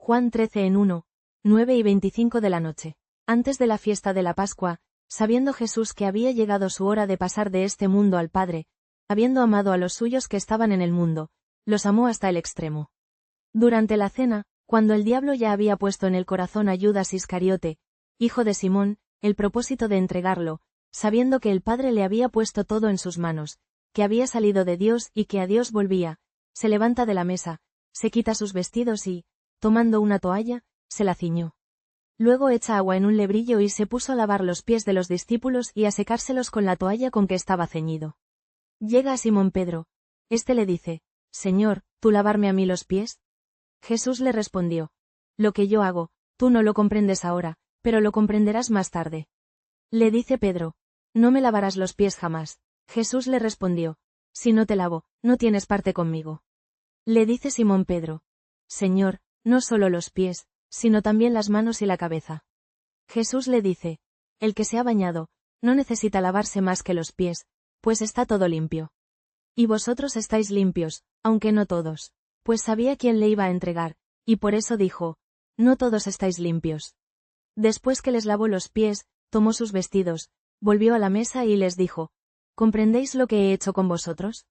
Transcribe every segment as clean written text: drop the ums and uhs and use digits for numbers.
Juan 13 en 1, 9 y 25 de la noche. Antes de la fiesta de la Pascua, sabiendo Jesús que había llegado su hora de pasar de este mundo al Padre, habiendo amado a los suyos que estaban en el mundo, los amó hasta el extremo. Durante la cena, cuando el diablo ya había puesto en el corazón a Judas Iscariote, hijo de Simón, el propósito de entregarlo, sabiendo que el Padre le había puesto todo en sus manos, que había salido de Dios y que a Dios volvía, se levanta de la mesa, se quita sus vestidos y, tomando una toalla, se la ciñó. Luego echa agua en un lebrillo y se puso a lavar los pies de los discípulos y a secárselos con la toalla con que estaba ceñido. Llega a Simón Pedro. Este le dice: Señor, ¿tú lavarme a mí los pies? Jesús le respondió: Lo que yo hago, tú no lo comprendes ahora, pero lo comprenderás más tarde. Le dice Pedro: No me lavarás los pies jamás. Jesús le respondió: Si no te lavo, no tienes parte conmigo. Le dice Simón Pedro: Señor, no solo los pies, sino también las manos y la cabeza. Jesús le dice: El que se ha bañado, no necesita lavarse más que los pies, pues está todo limpio. Y vosotros estáis limpios, aunque no todos. Pues sabía quién le iba a entregar, y por eso dijo: No todos estáis limpios. Después que les lavó los pies, tomó sus vestidos, volvió a la mesa y les dijo: ¿Comprendéis lo que he hecho con vosotros?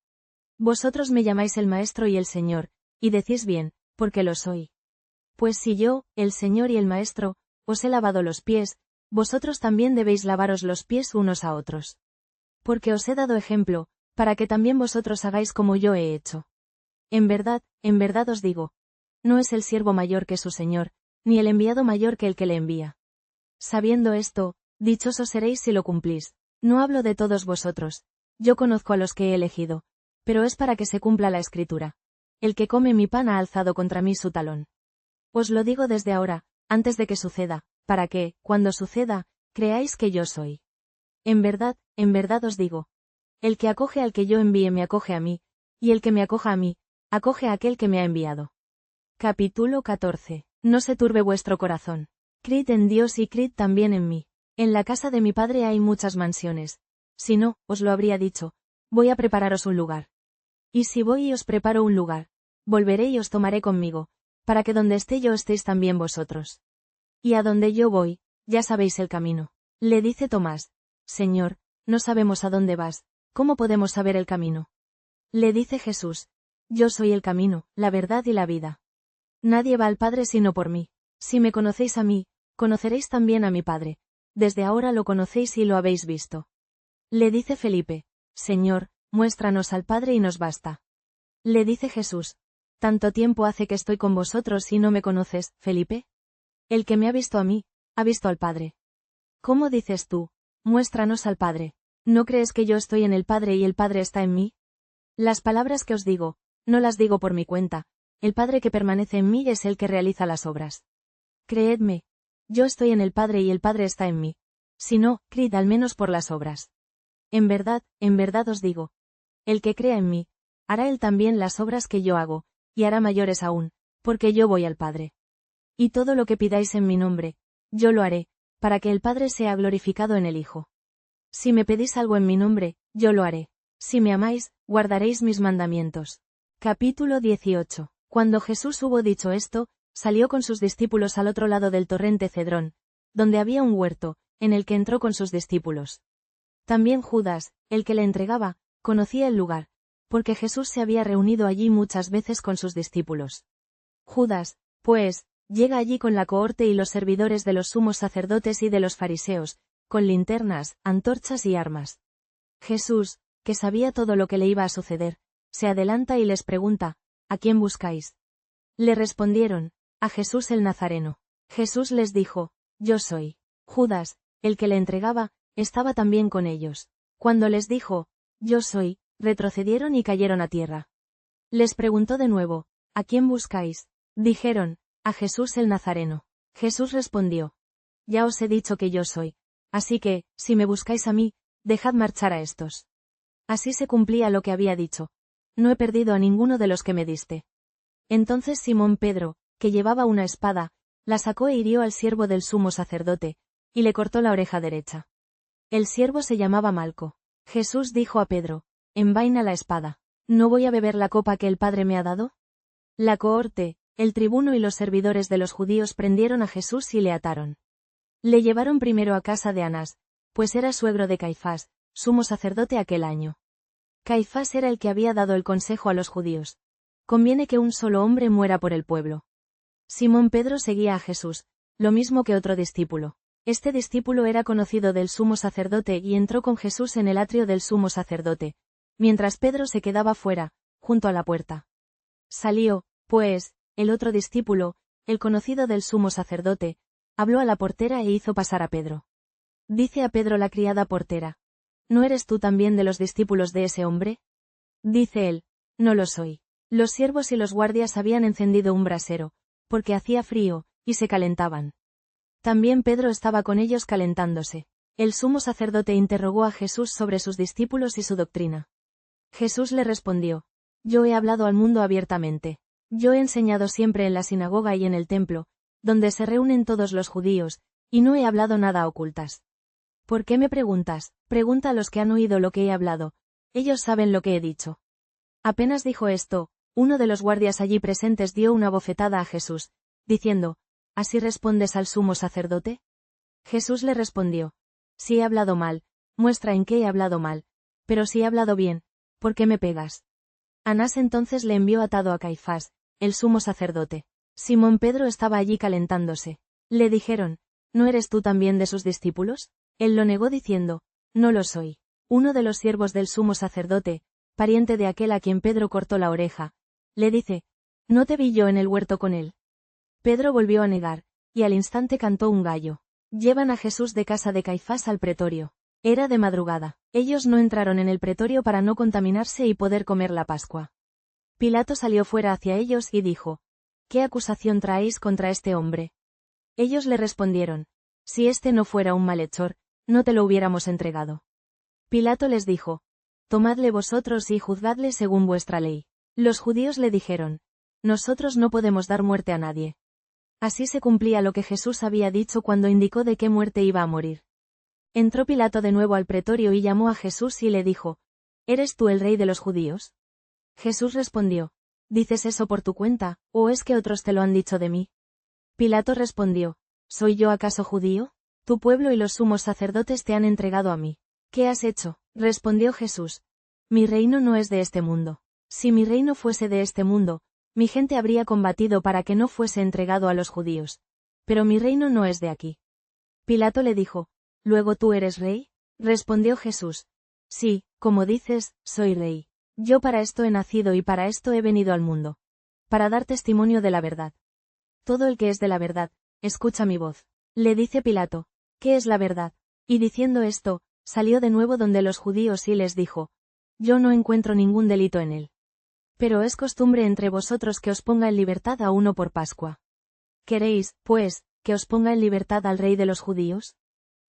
Vosotros me llamáis el Maestro y el Señor, y decís bien, porque lo soy. Pues si yo, el Señor y el Maestro, os he lavado los pies, vosotros también debéis lavaros los pies unos a otros. Porque os he dado ejemplo, para que también vosotros hagáis como yo he hecho. En verdad os digo, no es el siervo mayor que su Señor, ni el enviado mayor que el que le envía. Sabiendo esto, dichosos seréis si lo cumplís. No hablo de todos vosotros, yo conozco a los que he elegido, pero es para que se cumpla la Escritura. El que come mi pan ha alzado contra mí su talón. Os lo digo desde ahora, antes de que suceda, para que, cuando suceda, creáis que yo soy. En verdad os digo. El que acoge al que yo envíe me acoge a mí, y el que me acoja a mí, acoge a aquel que me ha enviado. Capítulo 14. No se turbe vuestro corazón. Creed en Dios y creed también en mí. En la casa de mi Padre hay muchas mansiones. Si no, os lo habría dicho, voy a prepararos un lugar. Y si voy y os preparo un lugar, volveré y os tomaré conmigo, para que donde esté yo estéis también vosotros. Y a donde yo voy, ya sabéis el camino. Le dice Tomás: Señor, no sabemos a dónde vas, ¿cómo podemos saber el camino? Le dice Jesús: Yo soy el camino, la verdad y la vida. Nadie va al Padre sino por mí. Si me conocéis a mí, conoceréis también a mi Padre. Desde ahora lo conocéis y lo habéis visto. Le dice Felipe: Señor, muéstranos al Padre y nos basta. Le dice Jesús: ¿Tanto tiempo hace que estoy con vosotros y no me conoces, Felipe? El que me ha visto a mí, ha visto al Padre. ¿Cómo dices tú: Muéstranos al Padre? ¿No crees que yo estoy en el Padre y el Padre está en mí? Las palabras que os digo, no las digo por mi cuenta, el Padre que permanece en mí es el que realiza las obras. Creedme. Yo estoy en el Padre y el Padre está en mí. Si no, creed al menos por las obras. En verdad os digo. El que crea en mí, hará él también las obras que yo hago, y hará mayores aún, porque yo voy al Padre. Y todo lo que pidáis en mi nombre, yo lo haré, para que el Padre sea glorificado en el Hijo. Si me pedís algo en mi nombre, yo lo haré. Si me amáis, guardaréis mis mandamientos. Capítulo 18. Cuando Jesús hubo dicho esto, salió con sus discípulos al otro lado del torrente Cedrón, donde había un huerto, en el que entró con sus discípulos. También Judas, el que le entregaba, conocía el lugar, porque Jesús se había reunido allí muchas veces con sus discípulos. Judas, pues, llega allí con la cohorte y los servidores de los sumos sacerdotes y de los fariseos, con linternas, antorchas y armas. Jesús, que sabía todo lo que le iba a suceder, se adelanta y les pregunta: ¿A quién buscáis? Le respondieron: a Jesús el Nazareno. Jesús les dijo: Yo soy. Judas, el que le entregaba, estaba también con ellos. Cuando les dijo: Yo soy, retrocedieron y cayeron a tierra. Les preguntó de nuevo: ¿A quién buscáis? Dijeron: a Jesús el Nazareno. Jesús respondió: Ya os he dicho que yo soy. Así que, si me buscáis a mí, dejad marchar a estos. Así se cumplía lo que había dicho: No he perdido a ninguno de los que me diste. Entonces Simón Pedro, que llevaba una espada, la sacó e hirió al siervo del sumo sacerdote, y le cortó la oreja derecha. El siervo se llamaba Malco. Jesús dijo a Pedro: Envaina la espada. ¿No voy a beber la copa que el Padre me ha dado? La cohorte, el tribuno y los servidores de los judíos prendieron a Jesús y le ataron. Le llevaron primero a casa de Anás, pues era suegro de Caifás, sumo sacerdote aquel año. Caifás era el que había dado el consejo a los judíos. Conviene que un solo hombre muera por el pueblo. Simón Pedro seguía a Jesús, lo mismo que otro discípulo. Este discípulo era conocido del sumo sacerdote y entró con Jesús en el atrio del sumo sacerdote, mientras Pedro se quedaba fuera, junto a la puerta. Salió, pues, el otro discípulo, el conocido del sumo sacerdote, habló a la portera e hizo pasar a Pedro. Dice a Pedro la criada portera: ¿No eres tú también de los discípulos de ese hombre? Dice él: No lo soy. Los siervos y los guardias habían encendido un brasero, porque hacía frío, y se calentaban. También Pedro estaba con ellos calentándose. El sumo sacerdote interrogó a Jesús sobre sus discípulos y su doctrina. Jesús le respondió: Yo he hablado al mundo abiertamente. Yo he enseñado siempre en la sinagoga y en el templo, donde se reúnen todos los judíos, y no he hablado nada a ocultas. ¿Por qué me preguntas? Pregunta a los que han oído lo que he hablado. Ellos saben lo que he dicho. Apenas dijo esto, uno de los guardias allí presentes dio una bofetada a Jesús, diciendo: ¿Así respondes al sumo sacerdote? Jesús le respondió: Si he hablado mal, muestra en qué he hablado mal, pero si he hablado bien, ¿por qué me pegas? Anás entonces le envió atado a Caifás, el sumo sacerdote. Simón Pedro estaba allí calentándose. Le dijeron: ¿No eres tú también de sus discípulos? Él lo negó diciendo: No lo soy. Uno de los siervos del sumo sacerdote, pariente de aquel a quien Pedro cortó la oreja, le dice: ¿No te vi yo en el huerto con él? Pedro volvió a negar, y al instante cantó un gallo. Llevan a Jesús de casa de Caifás al pretorio. Era de madrugada. Ellos no entraron en el pretorio para no contaminarse y poder comer la Pascua. Pilato salió fuera hacia ellos y dijo: ¿Qué acusación traéis contra este hombre? Ellos le respondieron: Si este no fuera un malhechor, no te lo hubiéramos entregado. Pilato les dijo: Tomadle vosotros y juzgadle según vuestra ley. Los judíos le dijeron: Nosotros no podemos dar muerte a nadie. Así se cumplía lo que Jesús había dicho cuando indicó de qué muerte iba a morir. Entró Pilato de nuevo al pretorio y llamó a Jesús y le dijo: ¿Eres tú el rey de los judíos? Jesús respondió: ¿Dices eso por tu cuenta, o es que otros te lo han dicho de mí? Pilato respondió: ¿Soy yo acaso judío? Tu pueblo y los sumos sacerdotes te han entregado a mí. ¿Qué has hecho? Respondió Jesús: Mi reino no es de este mundo. Si mi reino fuese de este mundo, mi gente habría combatido para que no fuese entregado a los judíos. Pero mi reino no es de aquí. Pilato le dijo: ¿Luego tú eres rey? Respondió Jesús: Sí, como dices, soy rey. Yo para esto he nacido y para esto he venido al mundo. Para dar testimonio de la verdad. Todo el que es de la verdad, escucha mi voz. Le dice Pilato: ¿Qué es la verdad? Y diciendo esto, salió de nuevo donde los judíos y les dijo: Yo no encuentro ningún delito en él. Pero es costumbre entre vosotros que os ponga en libertad a uno por Pascua. ¿Queréis, pues, que os ponga en libertad al rey de los judíos?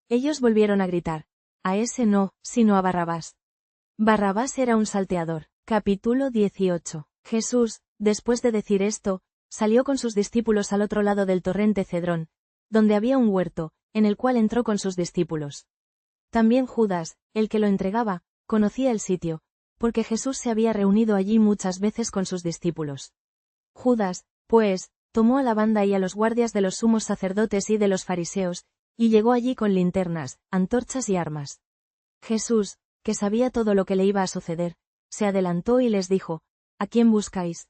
Ellos volvieron a gritar: A ese no, sino a Barrabás. Barrabás era un salteador. Capítulo 18. Jesús, después de decir esto, salió con sus discípulos al otro lado del torrente Cedrón, donde había un huerto, en el cual entró con sus discípulos. También Judas, el que lo entregaba, conocía el sitio, porque Jesús se había reunido allí muchas veces con sus discípulos. Judas, pues, tomó a la banda y a los guardias de los sumos sacerdotes y de los fariseos, y llegó allí con linternas, antorchas y armas. Jesús, que sabía todo lo que le iba a suceder, se adelantó y les dijo: ¿A quién buscáis?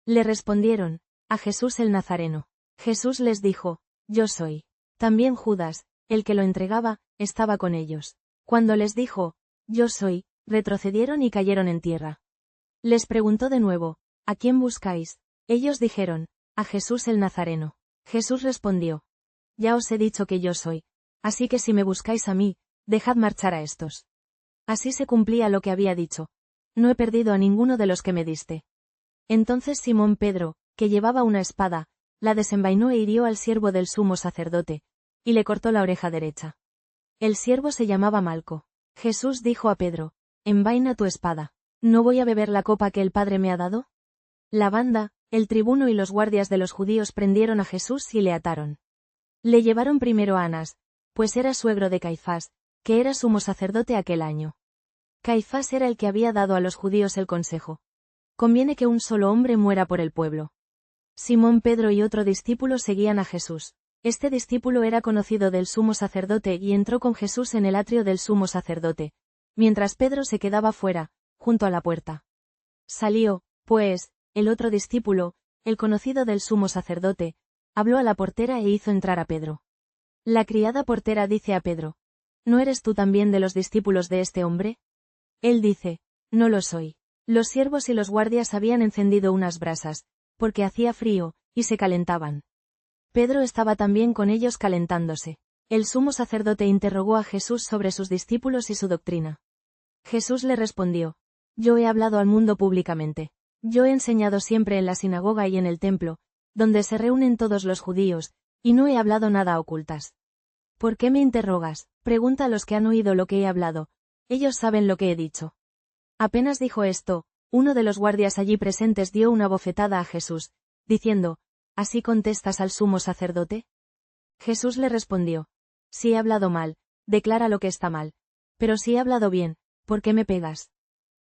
Le respondieron: A Jesús el Nazareno. Jesús les dijo: Yo soy. También Judas, el que lo entregaba, estaba con ellos. Cuando les dijo: Yo soy, retrocedieron y cayeron en tierra. Les preguntó de nuevo: ¿A quién buscáis? Ellos dijeron: A Jesús el Nazareno. Jesús respondió: Ya os he dicho que yo soy. Así que si me buscáis a mí, dejad marchar a estos. Así se cumplía lo que había dicho: No he perdido a ninguno de los que me diste. Entonces Simón Pedro, que llevaba una espada, la desenvainó e hirió al siervo del sumo sacerdote, y le cortó la oreja derecha. El siervo se llamaba Malco. Jesús dijo a Pedro: Envaina tu espada. ¿No voy a beber la copa que el Padre me ha dado? La banda, el tribuno y los guardias de los judíos prendieron a Jesús y le ataron. Le llevaron primero a Anás, pues era suegro de Caifás, que era sumo sacerdote aquel año. Caifás era el que había dado a los judíos el consejo: Conviene que un solo hombre muera por el pueblo. Simón Pedro y otro discípulo seguían a Jesús. Este discípulo era conocido del sumo sacerdote y entró con Jesús en el atrio del sumo sacerdote, mientras Pedro se quedaba fuera, junto a la puerta. Salió, pues, el otro discípulo, el conocido del sumo sacerdote, habló a la portera e hizo entrar a Pedro. La criada portera dice a Pedro: ¿No eres tú también de los discípulos de este hombre? Él dice: No lo soy. Los siervos y los guardias habían encendido unas brasas, porque hacía frío, y se calentaban. Pedro estaba también con ellos calentándose. El sumo sacerdote interrogó a Jesús sobre sus discípulos y su doctrina. Jesús le respondió: Yo he hablado al mundo públicamente. Yo he enseñado siempre en la sinagoga y en el templo, donde se reúnen todos los judíos, y no he hablado nada a ocultas. ¿Por qué me interrogas? Pregunta a los que han oído lo que he hablado. Ellos saben lo que he dicho. Apenas dijo esto, uno de los guardias allí presentes dio una bofetada a Jesús, diciendo: ¿Así contestas al sumo sacerdote? Jesús le respondió: Si he hablado mal, declara lo que está mal. Pero si he hablado bien, ¿por qué me pegas?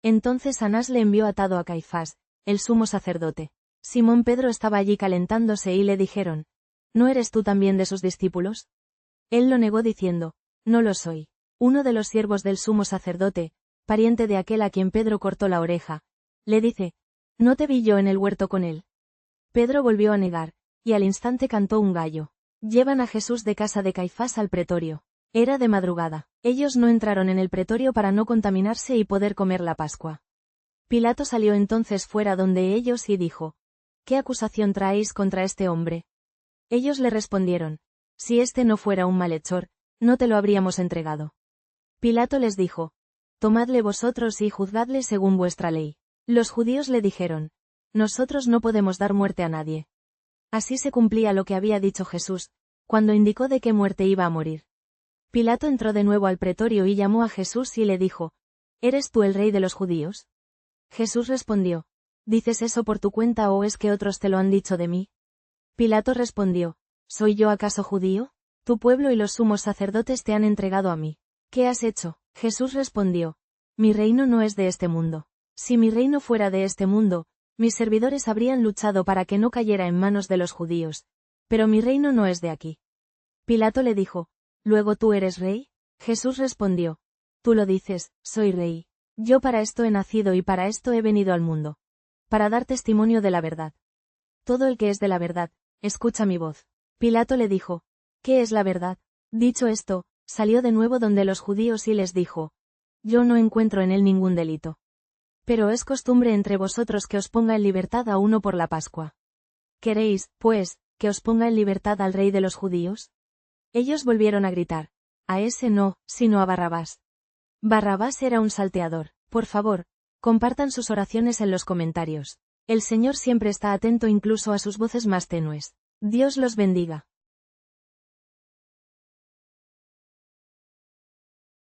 Entonces Anás le envió atado a Caifás, el sumo sacerdote. Simón Pedro estaba allí calentándose y le dijeron: ¿No eres tú también de sus discípulos? Él lo negó diciendo: No lo soy. Uno de los siervos del sumo sacerdote, pariente de aquel a quien Pedro cortó la oreja, le dice: ¿No te vi yo en el huerto con él? Pedro volvió a negar, y al instante cantó un gallo. Llevan a Jesús de casa de Caifás al pretorio. Era de madrugada. Ellos no entraron en el pretorio para no contaminarse y poder comer la Pascua. Pilato salió entonces fuera donde ellos y dijo: ¿Qué acusación traéis contra este hombre? Ellos le respondieron: Si este no fuera un malhechor, no te lo habríamos entregado. Pilato les dijo: Tomadle vosotros y juzgadle según vuestra ley. Los judíos le dijeron: Nosotros no podemos dar muerte a nadie. Así se cumplía lo que había dicho Jesús, cuando indicó de qué muerte iba a morir. Pilato entró de nuevo al pretorio y llamó a Jesús y le dijo: ¿Eres tú el rey de los judíos? Jesús respondió: ¿Dices eso por tu cuenta o es que otros te lo han dicho de mí? Pilato respondió: ¿Soy yo acaso judío? Tu pueblo y los sumos sacerdotes te han entregado a mí. ¿Qué has hecho? Jesús respondió: Mi reino no es de este mundo. Si mi reino fuera de este mundo, mis servidores habrían luchado para que no cayera en manos de los judíos, pero mi reino no es de aquí. Pilato le dijo: ¿Luego tú eres rey? Jesús respondió: Tú lo dices, soy rey. Yo para esto he nacido y para esto he venido al mundo. Para dar testimonio de la verdad. Todo el que es de la verdad, escucha mi voz. Pilato le dijo: ¿Qué es la verdad? Dicho esto, salió de nuevo donde los judíos y les dijo: Yo no encuentro en él ningún delito. Pero es costumbre entre vosotros que os ponga en libertad a uno por la Pascua. ¿Queréis, pues, que os ponga en libertad al rey de los judíos? Ellos volvieron a gritar: A ese no, sino a Barrabás. Barrabás era un salteador. Por favor, compartan sus oraciones en los comentarios. El Señor siempre está atento incluso a sus voces más tenues. Dios los bendiga.